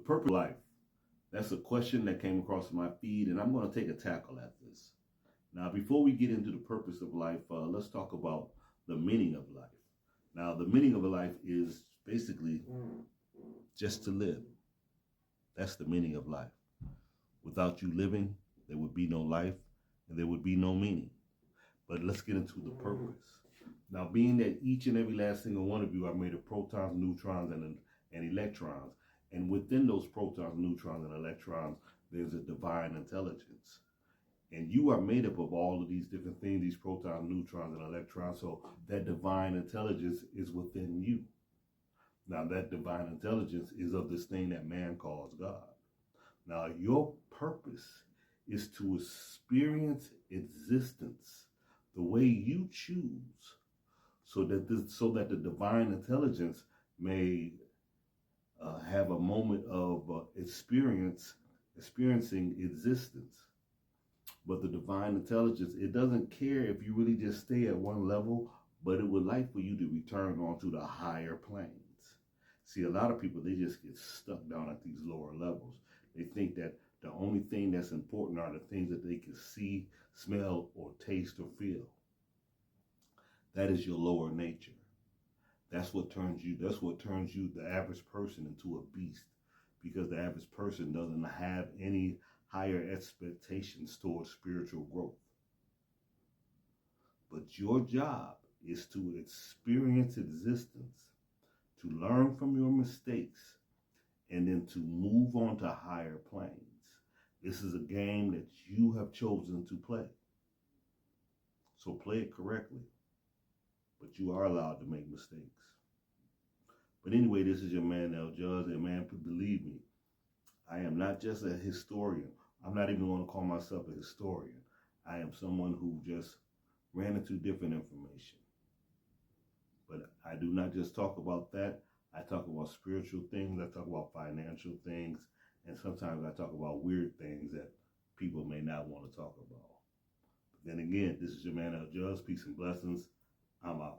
purpose of life. That's a question that came across my feed, and I'm going to take a tackle at this. Now, before we get into the purpose of life, let's talk about the meaning of life. Now, the meaning of a life is basically just to live. That's the meaning of life. Without you living, there would be no life, and there would be no meaning. But let's get into the purpose. Now, being that each and every last single one of you are made of protons, neutrons, and electrons, and within those protons, neutrons, and electrons, there's a divine intelligence. And you are made up of all of these different things, these protons, neutrons, and electrons, so that divine intelligence is within you. Now, that divine intelligence is of this thing that man calls God. Now, your purpose is to experience existence the way you choose, so that the divine intelligence may have a moment of experiencing existence. But the divine intelligence, it doesn't care if you really just stay at one level, but it would like for you to return onto the higher planes. See, a lot of people, they just get stuck down at these lower levels. They think that the only thing that's important are the things that they can see, smell, or taste, or feel. That is your lower nature. That's what turns you, the average person, into a beast, because the average person doesn't have any higher expectations towards spiritual growth. But your job is to experience existence, to learn from your mistakes, and then to move on to higher planes. This is a game that you have chosen to play. So play it correctly. But you are allowed to make mistakes. But anyway, this is your man, L. Judge, and man, believe me, I am not just a historian. I'm not even going to call myself a historian. I am someone who just ran into different information. But I do not just talk about that. I talk about spiritual things. I talk about financial things. And sometimes I talk about weird things that people may not want to talk about. But then again, this is your man, L. Judge. Peace and blessings. I'm out.